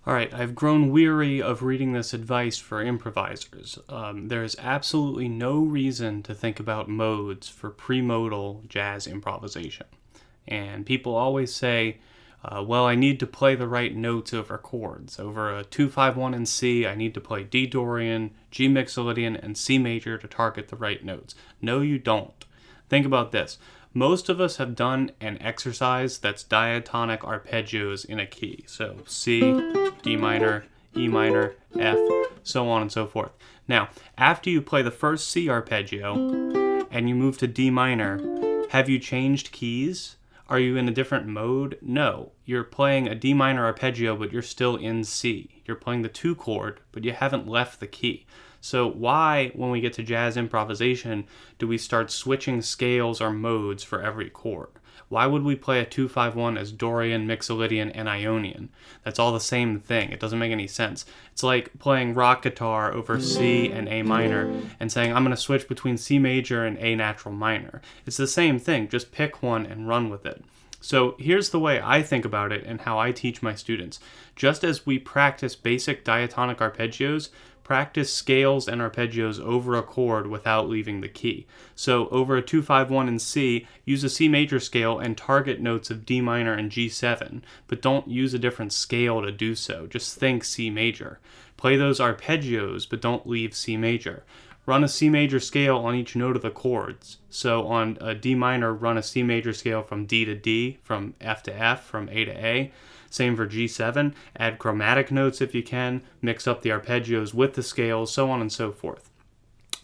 Alright, I've grown weary of reading this advice for improvisers. There is absolutely no reason to think about modes for premodal jazz improvisation. And people always say, well, I need to play the right notes over chords. Over a 2-5-1 in C, I need to play D Dorian, G Mixolydian, and C major to target the right notes. No, you don't. Think about this. Most of us have done an exercise that's diatonic arpeggios in a key. So C, D minor, E minor, F, so on and so forth. Now, after you play the first C arpeggio and you move to D minor, have you changed keys? Are you in a different mode? No. You're playing a D minor arpeggio, but you're still in C. You're playing the 2 chord, but you haven't left the key. So why, when we get to jazz improvisation, do we start switching scales or modes for every chord? Why would we play a 2-5-1 as Dorian, Mixolydian, and Ionian? That's all the same thing. It doesn't make any sense. It's like playing rock guitar over C and A minor and saying, I'm going to switch between C major and A natural minor. It's the same thing. Just pick one and run with it. So here's the way I think about it and how I teach my students. Just as we practice basic diatonic arpeggios, practice scales and arpeggios over a chord without leaving the key. So over a 2-5-1 in C, use a C major scale and target notes of D minor and G7, but don't use a different scale to do so. Just think C major. Play those arpeggios, but don't leave C major. Run a C major scale on each note of the chords. So on a D minor, run a C major scale from D to D, from F to F, from A to A. Same for G7. Add chromatic notes if you can. Mix up the arpeggios with the scales, so on and so forth.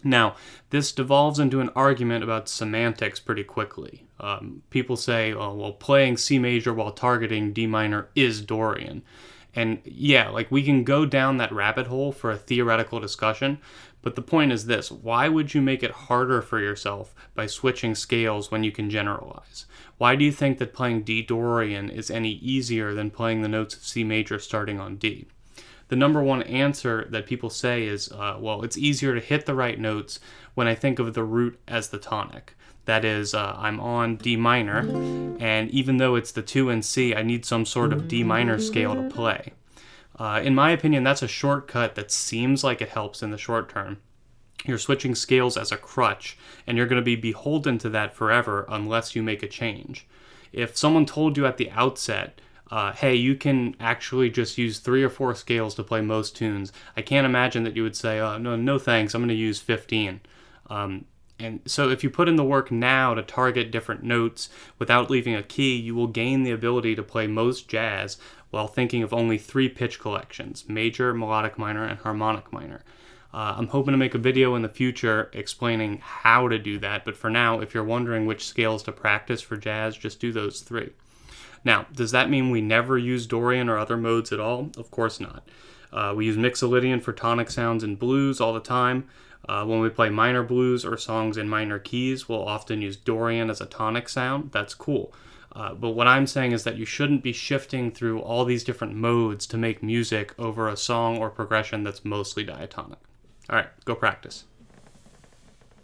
Now, this devolves into an argument about semantics pretty quickly. People say, oh, well, playing C major while targeting D minor is Dorian. And yeah, like we can go down that rabbit hole for a theoretical discussion, but the point is this: why would you make it harder for yourself by switching scales when you can generalize? Why do you think that playing D Dorian is any easier than playing the notes of C major starting on D? The number one answer that people say is, well, it's easier to hit the right notes when I think of the root as the tonic. That is, I'm on D minor, and even though it's the 2 in C, I need some sort of D minor scale to play. In my opinion, that's a shortcut that seems like it helps in the short term. You're switching scales as a crutch, and you're going to be beholden to that forever unless you make a change. If someone told you at the outset, hey, you can actually just use 3 or 4 scales to play most tunes, I can't imagine that you would say, no thanks, I'm going to use 15. And so if you put in the work now to target different notes without leaving a key, you will gain the ability to play most jazz while thinking of only 3 pitch collections: major, melodic minor, and harmonic minor. I'm hoping to make a video in the future explaining how to do that, but for now, if you're wondering which scales to practice for jazz, just do those 3. Now, does that mean we never use Dorian or other modes at all? Of course not. We use Mixolydian for tonic sounds in blues all the time. When we play minor blues or songs in minor keys, we'll often use Dorian as a tonic sound. That's cool. But what I'm saying is that you shouldn't be shifting through all these different modes to make music over a song or progression that's mostly diatonic. All right, go practice.